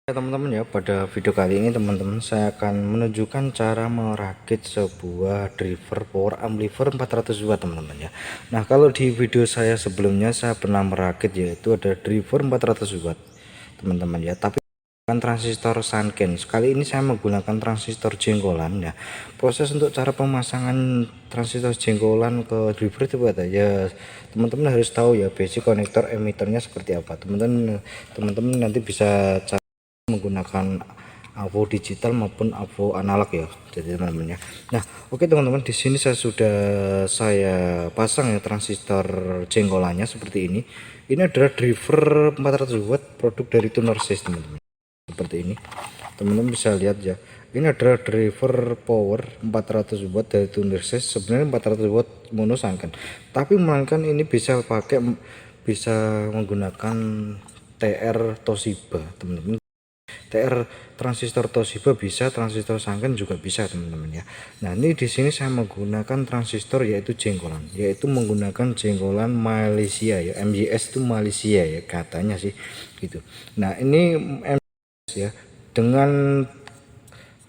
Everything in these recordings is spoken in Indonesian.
Ya teman-teman ya, pada video kali ini teman-teman saya akan menunjukkan cara merakit sebuah driver power amplifier 400 watt teman-teman ya. Nah, kalau di video saya sebelumnya saya pernah merakit yaitu ada driver 400 watt teman-teman ya, tapi menggunakan transistor Sanken. Sekali ini saya menggunakan transistor jenggolan ya. Proses untuk cara pemasangan transistor jenggolan ke driver itu ya teman-teman harus tahu ya basic konektor emiternya seperti apa. Teman-teman nanti bisa menggunakan AVO digital maupun AVO analog ya, jadi teman-teman ya. Nah, oke teman-teman, di sini saya pasang ya transistor jenggolannya seperti ini. Ini adalah driver 400 watt produk dari Tuner System teman-teman. Seperti ini. Teman-teman bisa lihat ya. Ini adalah driver power 400 watt dari Tuner System. Sebenarnya 400 watt mono Sanken. Tapi melainkan ini bisa menggunakan TR Toshiba, teman-teman. TR transistor Toshiba bisa, transistor Sanken juga bisa teman-teman ya. Nah, ini di sini saya menggunakan transistor yaitu jenggolan, yaitu menggunakan jenggolan Malaysia ya, MJS itu Malaysia ya katanya sih gitu. Nah, ini MJS ya dengan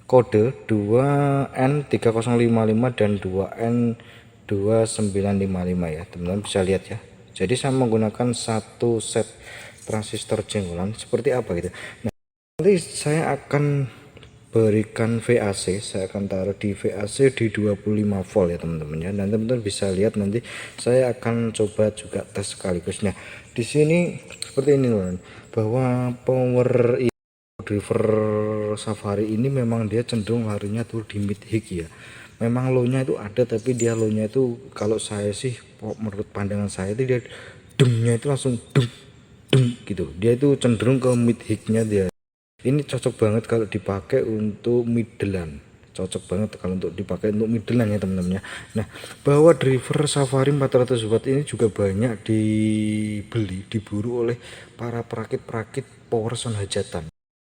kode 2N3055 dan 2N2955 ya, teman-teman bisa lihat ya. Jadi saya menggunakan satu set transistor jenggolan seperti apa gitu. Nah, nanti saya akan berikan VAC, saya akan taruh di VAC di 25 volt ya teman-teman ya. Dan teman-teman bisa lihat nanti saya akan coba juga tes sekaligus. Nah, di sini seperti ini teman, bahwa power driver Safari ini memang dia cenderung larinya tuh di mid high ya. Memang low-nya itu ada, tapi dia low-nya itu kalau saya sih menurut pandangan saya itu dia dengnya itu langsung dung gitu. Dia itu cenderung ke mid high-nya dia. Ini cocok banget kalau dipakai untuk middlean, cocok banget kalau untuk dipakai untuk middlean ya teman-teman ya. Nah, bahwa driver Safari 400 watt ini juga banyak diburu oleh para perakit-perakit power sound hajatan.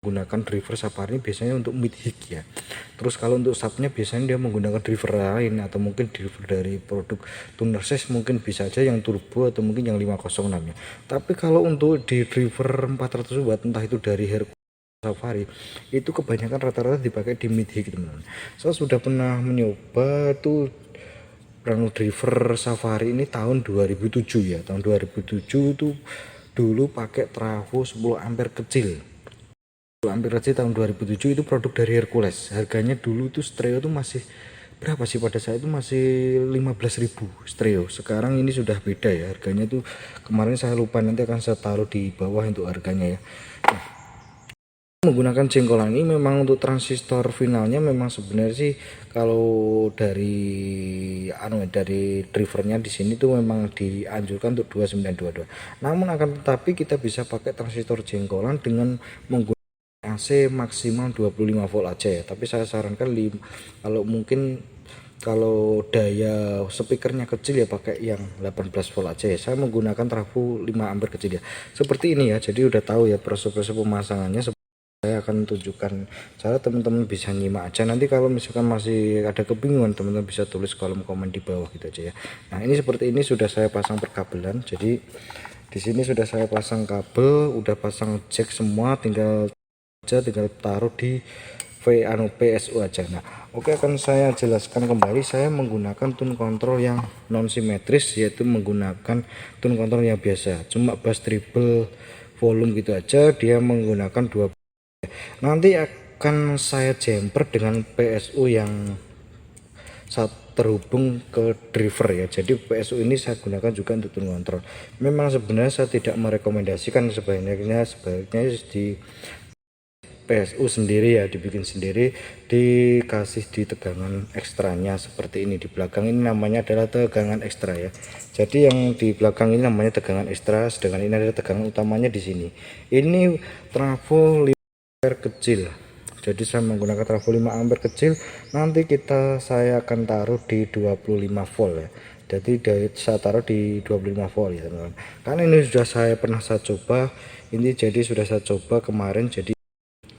Menggunakan driver Safari biasanya untuk mid high ya. Terus kalau untuk subnya biasanya dia menggunakan driver lain, atau mungkin driver dari produk Tuner System, mungkin bisa aja yang turbo atau mungkin yang 506 ya. Tapi kalau untuk di driver 400 watt entah itu dari Hercules Safari itu kebanyakan rata-rata dipakai di mid high teman-teman. Saya sudah pernah mencoba tuh driver Safari ini tahun 2007 ya. Tahun 2007 itu dulu pakai trafo 10 ampere kecil. 10 ampere kecil tahun 2007 itu produk dari Hercules. Harganya dulu itu stereo itu masih berapa sih, pada saat itu masih 15.000 stereo. Sekarang ini sudah beda ya harganya tuh, kemarin saya lupa, nanti akan saya taruh di bawah untuk harganya ya. Menggunakan jenggolan ini memang untuk transistor finalnya memang sebenarnya sih kalau dari drivernya di sini tuh memang dianjurkan untuk 2922. Namun akan tetapi kita bisa pakai transistor jenggolan dengan menggunakan AC maksimal 25 volt aja ya. Tapi saya sarankan kalau daya speakernya kecil ya pakai yang 18 volt aja ya. Saya menggunakan trafo 5 ampere kecil ya. Seperti ini ya. Jadi udah tahu ya proses pemasangannya. Saya akan tunjukkan cara, teman-teman bisa nyimak aja. Nanti kalau misalkan masih ada kebingungan, teman-teman bisa tulis kolom komen di bawah gitu aja ya. Nah, ini seperti ini sudah saya pasang perkabelan. Jadi di sini sudah saya pasang kabel, udah pasang jack semua, tinggal taruh di PSU aja. Nah, oke, akan saya jelaskan kembali. Saya menggunakan tune control yang non simetris, yaitu menggunakan tune control yang biasa, cuma bass treble volume gitu aja. Dia menggunakan 2. Nanti akan saya jumper dengan PSU yang terhubung ke driver ya. Jadi PSU ini saya gunakan juga untuk tune control. Memang sebenarnya saya tidak merekomendasikan, sebaiknya di PSU sendiri ya, dibikin sendiri, dikasih di tegangan ekstranya seperti ini. Di belakang ini namanya adalah tegangan ekstra ya. Jadi yang di belakang ini namanya tegangan ekstra, sedangkan ini adalah tegangan utamanya di sini. Ini trafo kecil, jadi saya menggunakan trafo 5 ampere kecil. Nanti saya akan taruh di 25 volt ya. Jadi saya taruh di 25 volt ya teman-teman, karena ini sudah pernah saya coba ini. Jadi sudah saya coba kemarin, jadi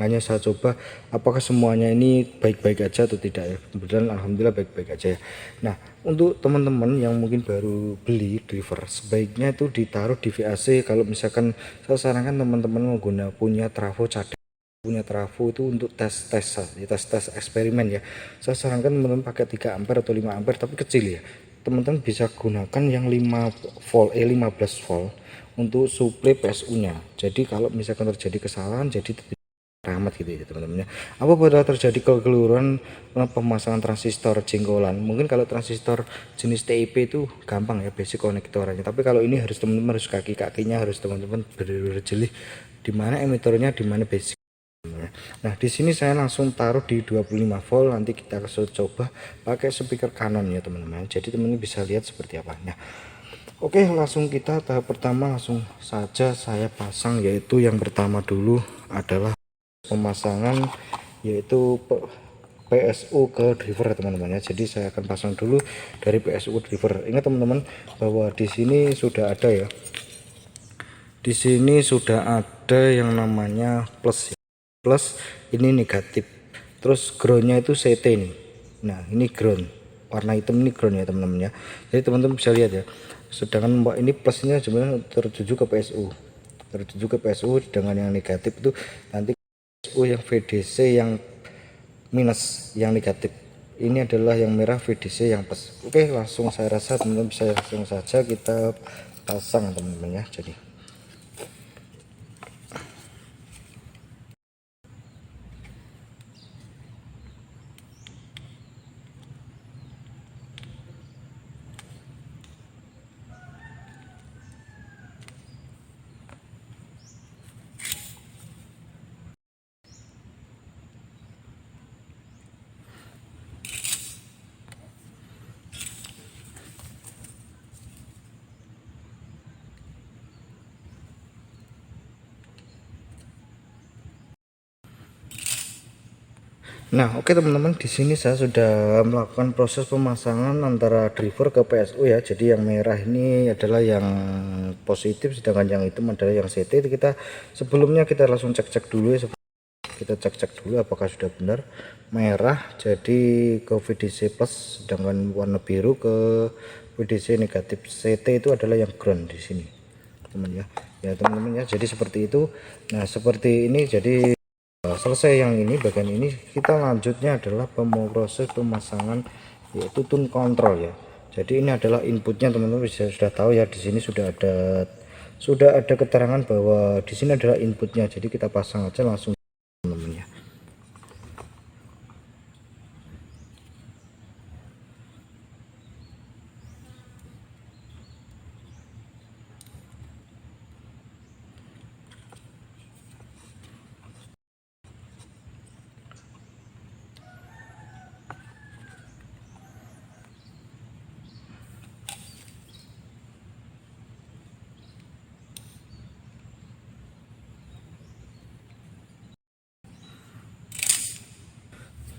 hanya saya coba apakah semuanya ini baik-baik aja atau tidak ya. Kemudian alhamdulillah baik-baik aja ya. Nah, untuk teman-teman yang mungkin baru beli driver, sebaiknya itu ditaruh di VAC. Kalau misalkan saya sarankan teman-teman punya trafo cadangan punya trafo itu untuk tes eksperimen ya. Saya sarankan teman-teman pakai 3 ampere atau 5 ampere tapi kecil ya. Teman-teman bisa gunakan yang 15 volt untuk suplai PSU nya. Jadi kalau misalkan terjadi kesalahan jadi rahmat gitu ya teman-teman ya. Apabila terjadi kekeliruan pemasangan transistor jenggolan, mungkin kalau transistor jenis TIP itu gampang ya, basic konektorannya, tapi kalau ini harus teman-teman harus kaki-kakinya harus teman-teman benar-benar jeli di mana emitornya, di mana basic. Nah di sini saya langsung taruh di 25 volt, nanti kita coba pakai speaker Canon ya teman-teman, jadi teman-teman bisa lihat seperti apa. Nah oke, langsung kita tahap pertama langsung saja saya pasang, yaitu yang pertama dulu adalah pemasangan yaitu PSU ke driver teman-teman ya. Jadi saya akan pasang dulu dari PSU ke driver. Ingat teman-teman bahwa di sini sudah ada ya, di sini sudah ada yang namanya plus ya. Plus ini negatif, terus groundnya itu CT nih. Nah ini ground warna hitam, ini ground ya teman-teman ya. Jadi teman-teman bisa lihat ya, sedangkan ini plusnya sebenarnya tertuju ke PSU, sedangkan yang negatif itu nanti yang VDC yang minus, yang negatif ini adalah yang merah VDC yang plus. Oke, langsung saya rasa teman-teman bisa langsung saja kita pasang teman-teman ya. Jadi nah oke teman-teman, di sini saya sudah melakukan proses pemasangan antara driver ke PSU ya. Jadi yang merah ini adalah yang positif, sedangkan yang hitam adalah yang CT. Kita sebelumnya kita langsung cek-cek dulu ya, kita cek-cek dulu apakah sudah benar. Merah jadi ke VDC plus, sedangkan warna biru ke VDC negatif. CT itu adalah yang ground di sini teman ya. Ya teman-teman ya, jadi seperti itu. Nah seperti ini, jadi selesai yang ini, bagian ini kita lanjutnya adalah proses pemasangan yaitu tune control ya. Jadi ini adalah inputnya teman-teman bisa sudah tahu ya, di sini sudah ada keterangan bahwa di sini adalah inputnya. Jadi kita pasang aja langsung teman-teman ya.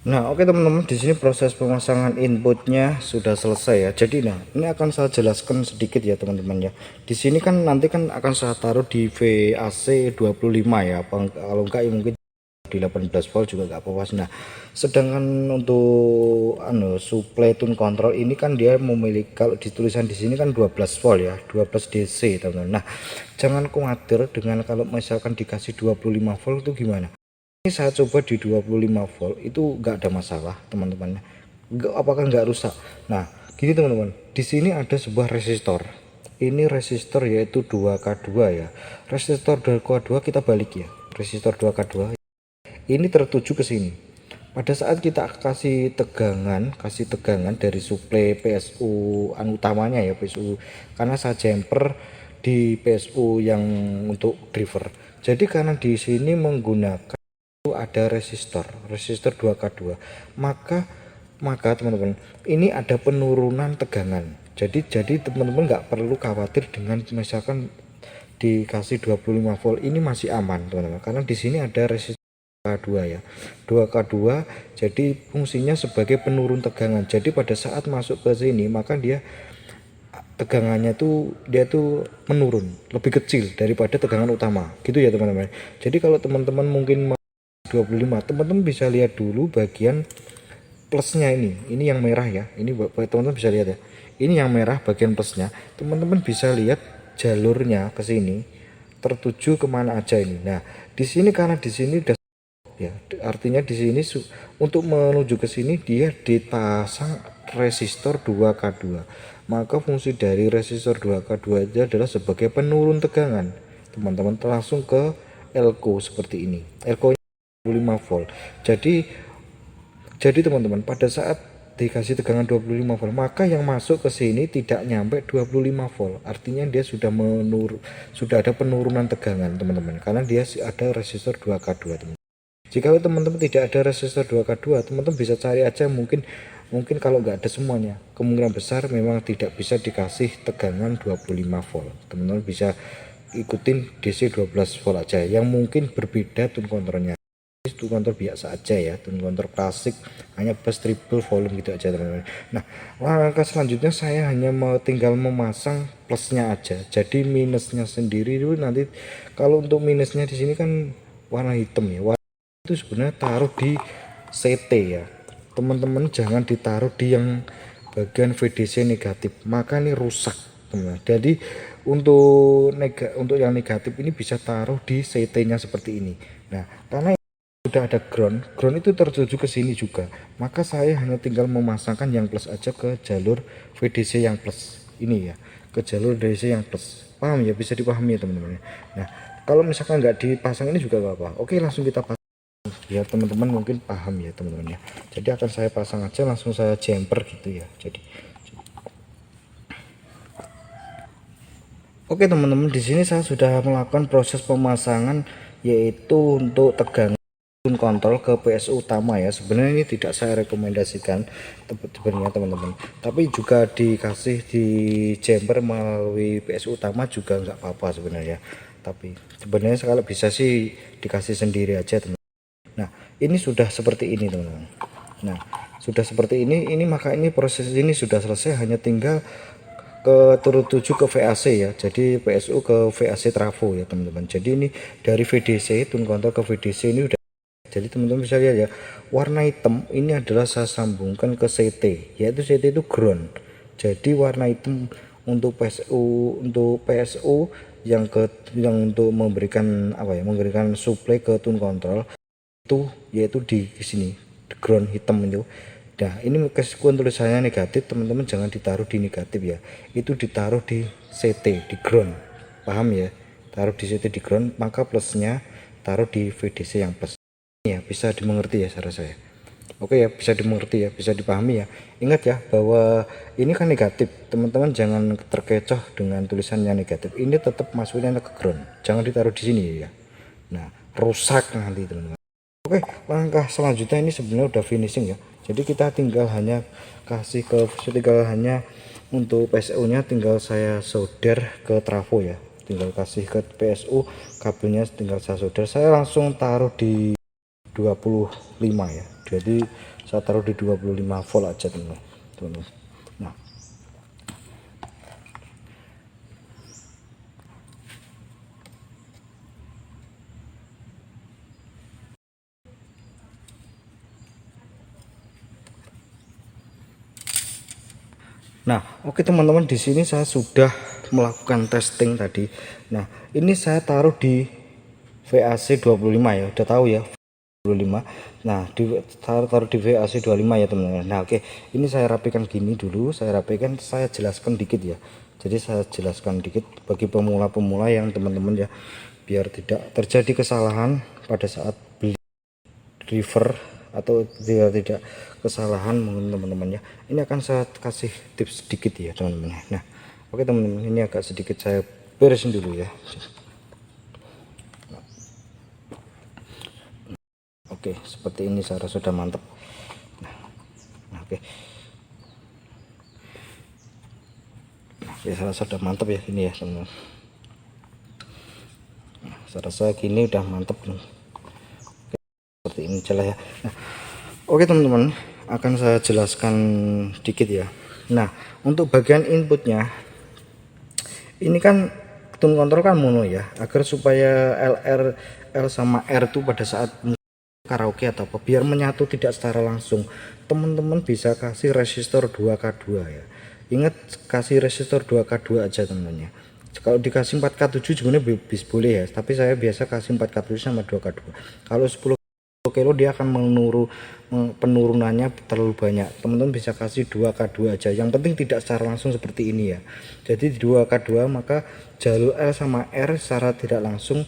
Nah oke teman-teman, di sini proses pemasangan inputnya sudah selesai ya. Jadi nah ini akan saya jelaskan sedikit ya teman-teman ya. Di sini kan nanti kan akan saya taruh di VAC 25 ya, kalau enggak ya mungkin di 18 volt juga enggak apa-apa. Nah sedangkan untuk supply tune control ini kan dia memiliki, kalau ditulisan di sini kan 12 volt ya, 12 DC teman-teman. Nah jangan khawatir dengan kalau misalkan dikasih 25 volt itu gimana. Ini saya coba di 25 volt itu enggak ada masalah teman-teman. Apakah enggak rusak? Nah gini teman-teman, di sini ada sebuah resistor. Ini resistor yaitu 2K2 ya. Resistor 2K2 kita balik ya. Resistor 2K2 ini tertuju ke sini. Pada saat kita kasih tegangan dari suplai PSU utamanya ya, PSU, karena saya jumper di PSU yang untuk driver. Jadi karena di sini menggunakan ada resistor 2K2, maka teman-teman ini ada penurunan tegangan. Jadi teman-teman nggak perlu khawatir dengan misalkan dikasih 25 volt ini masih aman teman-teman, karena di sini ada resistor 2K2 ya, 2K2 jadi fungsinya sebagai penurun tegangan. Jadi pada saat masuk ke sini maka dia tegangannya dia tuh menurun lebih kecil daripada tegangan utama gitu ya teman-teman. Jadi kalau teman-teman mungkin 25, teman-teman bisa lihat dulu bagian plusnya ini yang merah ya. Ini teman-teman bisa lihat ya, ini yang merah bagian plusnya. Teman-teman bisa lihat jalurnya ke sini tertuju kemana aja ini. Nah di sini karena di sini udah ya. Artinya di sini untuk menuju ke sini dia dipasang resistor 2K2. Maka fungsi dari resistor 2K2 itu adalah sebagai penurun tegangan. Teman-teman langsung ke elko seperti ini. Elko 25 volt. Jadi teman-teman, pada saat dikasih tegangan 25 volt, maka yang masuk ke sini tidak nyampe 25 volt. Artinya dia sudah sudah ada penurunan tegangan, teman-teman. Karena dia ada resistor 2K2, teman. Jika teman-teman tidak ada resistor 2K2, teman-teman bisa cari aja, mungkin kalau nggak ada semuanya, kemungkinan besar memang tidak bisa dikasih tegangan 25 volt. Teman-teman bisa ikutin DC 12 volt aja, yang mungkin berbeda tune controlnya. Tune control biasa aja ya, tune control klasik, hanya bass triple volume gitu aja, teman-teman. Nah, langkah selanjutnya saya hanya tinggal memasang plusnya aja. Jadi minusnya sendiri itu nanti, kalau untuk minusnya di sini kan warna hitam ya, itu sebenarnya taruh di CT ya, teman-teman. Jangan ditaruh di yang bagian VDC negatif, maka ini rusak, teman. Jadi untuk yang negatif ini bisa taruh di CT nya seperti ini. Nah, karena sudah ada ground itu tertuju ke sini juga, maka saya hanya tinggal memasangkan yang plus aja ke jalur VDC yang plus ini ya, ke jalur DC yang plus. Paham ya, bisa dipahami ya teman-teman. Nah, kalau misalkan nggak dipasang ini juga apa-apa. Oke, langsung kita pasang ya teman-teman, mungkin paham ya teman-teman ya. Jadi akan saya pasang aja, langsung saya jumper gitu ya. Jadi oke teman-teman, di sini saya sudah melakukan proses pemasangan, yaitu untuk tegangan tune control ke PSU utama ya. Sebenarnya ini tidak saya rekomendasikan sebenarnya teman-teman, tapi juga dikasih di jumper melalui PSU utama juga nggak apa-apa sebenarnya. Tapi sebenarnya kalau bisa sih dikasih sendiri aja teman. Nah, ini sudah seperti ini teman-teman. Nah, sudah seperti ini maka ini proses ini sudah selesai, hanya tinggal ke turut tuju ke VAC ya. Jadi PSU ke VAC trafo ya teman-teman. Jadi ini dari VDC tune control ke VDC ini udah. Jadi teman-teman bisa lihat ya, warna hitam ini adalah saya sambungkan ke CT, yaitu CT itu ground. Jadi warna hitam untuk PSU yang untuk memberikan memberikan supply ke tune control itu, yaitu di sini ground hitam itu. Nah, ini meskipun tulisannya negatif, teman-teman jangan ditaruh di negatif ya, itu ditaruh di CT, di ground. Paham ya, taruh di CT di ground, maka plusnya taruh di VDC yang plus ya. Bisa dimengerti ya cara saya. Oke ya, bisa dimengerti ya, bisa dipahami ya. Ingat ya bahwa ini kan negatif, teman-teman jangan terkecoh dengan tulisannya negatif. Ini tetap masuknya ke ground, jangan ditaruh di sini ya. Nah, rusak nanti teman-teman. Oke, langkah selanjutnya ini sebenarnya udah finishing ya. Jadi kita tinggal hanya untuk PSU nya tinggal saya solder ke trafo ya. Tinggal kasih ke PSU, kabelnya tinggal saya solder. Saya langsung taruh di 25 ya. Jadi saya taruh di 25 volt aja teman-teman. Nah, oke teman-teman, di sini saya sudah melakukan testing tadi. Nah, ini saya taruh di VAC 25 ya, udah tahu ya 25. Nah, taruh di VAC 25 ya teman-teman. Nah, oke, ini saya rapikan gini dulu, saya jelaskan dikit ya. Jadi saya jelaskan dikit bagi pemula-pemula yang teman-teman ya, biar tidak terjadi kesalahan pada saat beli river, atau tidak kesalahan mungkin teman-teman ya. Ini akan saya kasih tips sedikit ya teman-teman. Nah, oke teman-teman, ini agak sedikit saya beresin dulu ya. Oke, seperti ini saya rasa sudah mantap. Nah, oke. Nah, saya rasa sudah mantap ya ini ya teman-teman. Nah, saya rasa gini udah mantap nih. Seperti ini celah ya. Nah, oke teman-teman, akan saya jelaskan dikit ya. Nah, untuk bagian inputnya ini kan tune control kan mono ya, agar supaya L sama R itu pada saat karaoke atau apa biar menyatu tidak secara langsung, teman-teman bisa kasih resistor 2K2 ya. Ingat, kasih resistor 2K2 aja teman-teman ya. Kalau dikasih 4K7 sebenarnya boleh ya, tapi saya biasa kasih 4K7 sama 2K2. Kalau 10K kilo dia akan penurunannya terlalu banyak. Teman-teman bisa kasih 2K2 aja, yang penting tidak secara langsung seperti ini ya. Jadi 2K2 maka jalur L sama R secara tidak langsung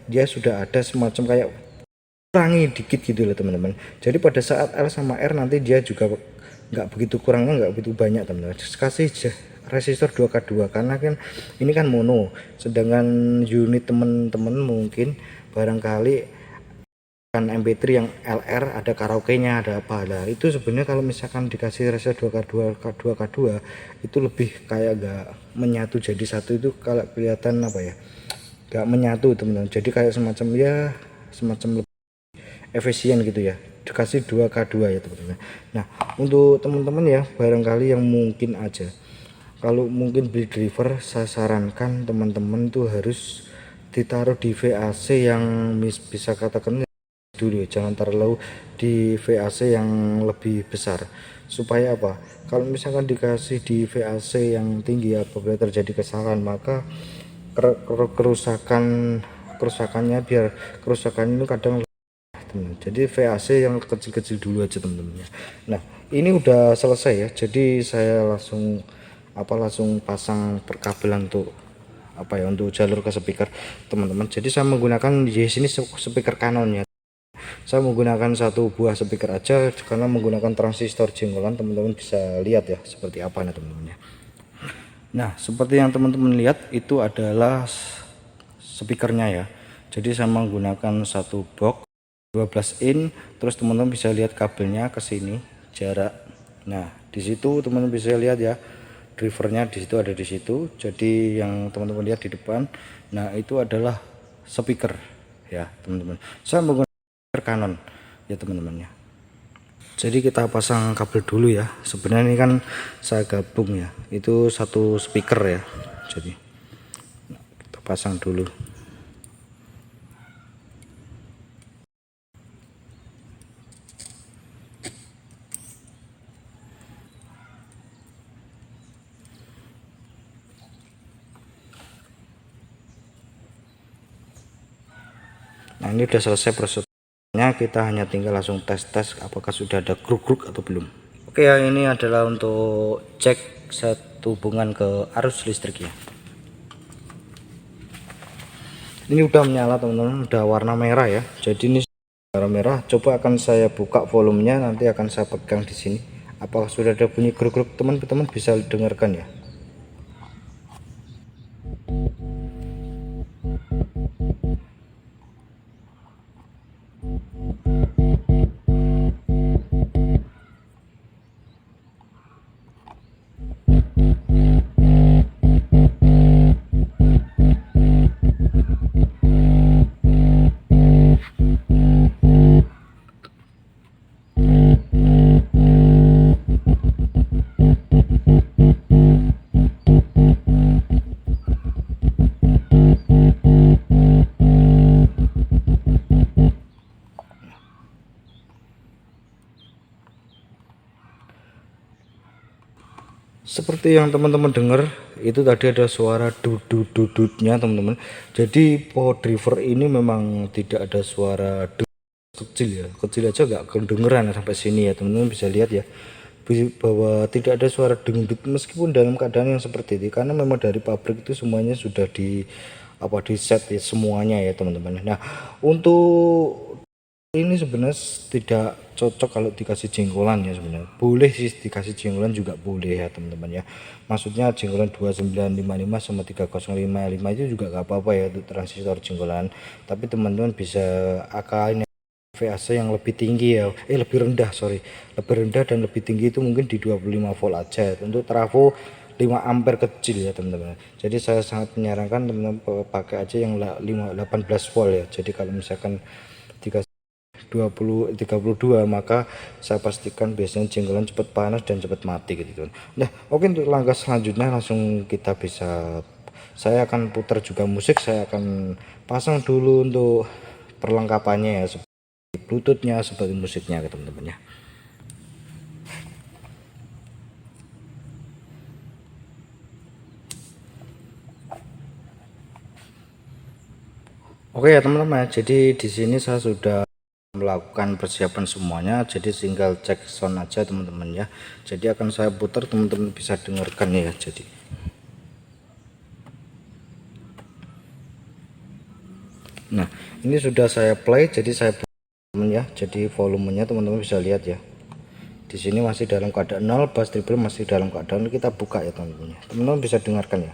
dia sudah ada semacam kayak kurangi dikit gitu loh teman-teman. Jadi pada saat L sama R nanti dia juga nggak begitu kurangnya, nggak begitu banyak teman-teman. Kasih resistor 2K2 karena kan ini kan mono, sedangkan unit teman-teman mungkin barangkali kan MP3 yang LR ada karaoke-nya, ada apa. Nah itu sebenarnya kalau misalkan dikasih resistor 2K2 itu lebih kayak gak menyatu jadi satu, itu kalau kelihatan gak menyatu teman-teman. Jadi kayak semacam lebih efisien gitu ya, dikasih 2K2 ya teman-teman. Nah untuk teman-teman ya barangkali yang mungkin aja kalau mungkin beli driver, saya sarankan teman-teman itu harus ditaruh di VAC yang bisa katakan dulu, jangan terlalu di VAC yang lebih besar. Supaya apa? Kalau misalkan dikasih di VAC yang tinggi, apabila terjadi kesalahan maka kerusakannya ini kadang. Jadi VAC yang kecil-kecil dulu aja teman-teman. Nah ini udah selesai ya, jadi saya langsung pasang perkabelan untuk untuk jalur ke speaker teman-teman. Jadi saya menggunakan di sini speaker Canon ya. Saya menggunakan satu buah speaker aja karena menggunakan transistor jenggolan. Teman-teman bisa lihat ya seperti apa nih teman-teman ya. Nah seperti yang teman-teman lihat itu adalah speakernya ya. Jadi saya menggunakan satu box 12 in, terus teman-teman bisa lihat kabelnya ke sini jarak. Nah di situ teman-teman bisa lihat ya, drivernya di situ ada di situ. Jadi yang teman-teman lihat di depan, nah itu adalah speaker ya teman-teman. Saya menggunakan Canon ya teman-teman ya. Jadi kita pasang kabel dulu ya. Sebenarnya ini kan saya gabung ya, itu satu speaker ya. Jadi kita pasang dulu. Nah ini udah selesai prosesnya, kita hanya tinggal langsung tes apakah sudah ada gruk-gruk atau belum. Oke ya, ini adalah untuk cek satu hubungan ke arus listrik ya. Ini udah menyala teman-teman, udah warna merah ya. Jadi ini warna merah. Coba akan saya buka volumenya, nanti akan saya pegang di sini. Apakah sudah ada bunyi gruk-gruk, teman-teman bisa dengarkan ya. Seperti yang teman-teman dengar itu tadi ada suara dudutnya teman-teman. Jadi power driver ini memang tidak ada suara kecil ya, kecil aja nggak kedengeran sampai sini ya teman-teman. Bisa lihat ya bahwa tidak ada suara dengdut meskipun dalam keadaan yang seperti ini, karena memang dari pabrik itu semuanya sudah di set ya semuanya ya teman-teman. Nah untuk ini sebenarnya tidak cocok kalau dikasih jenggolan ya, sebenarnya boleh sih dikasih jenggolan juga boleh ya teman-teman ya. Maksudnya jenggolan 2955 sama 3055 itu juga gak apa-apa ya untuk transistor jenggolan, tapi teman-teman bisa akalin VAC yang lebih tinggi ya, lebih rendah dan lebih tinggi itu mungkin di 25 volt aja untuk trafo 5 ampere kecil ya teman-teman. Jadi saya sangat menyarankan teman-teman pakai aja yang 18 volt ya. Jadi kalau misalkan 32 maka saya pastikan biasanya jenggolan cepat panas dan cepat mati gitu. Nah oke, untuk langkah selanjutnya langsung kita bisa, saya akan putar juga musik. Saya akan pasang dulu untuk perlengkapannya ya, seperti bluetoothnya, seperti musiknya teman-teman ya. Oke ya teman-teman, jadi di sini saya sudah melakukan persiapan semuanya, jadi tinggal cek sound aja teman-teman ya. Jadi akan saya putar, teman-teman bisa dengarkan ya. Jadi nah ini sudah saya play, jadi saya ya, jadi volumenya teman-teman bisa lihat ya, di sini masih dalam keadaan 0, bass treble masih dalam keadaan. Kita buka ya teman-teman, teman-teman bisa dengarkan ya.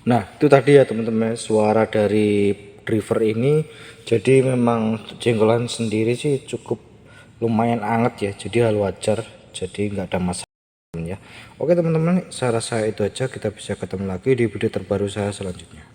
Nah itu tadi ya teman-teman, suara dari driver ini. Jadi memang jenggolan sendiri sih cukup lumayan anget ya, jadi hal wajar, jadi nggak ada masalah ya. Oke teman-teman, saya rasa itu aja. Kita bisa ketemu lagi di video terbaru saya selanjutnya.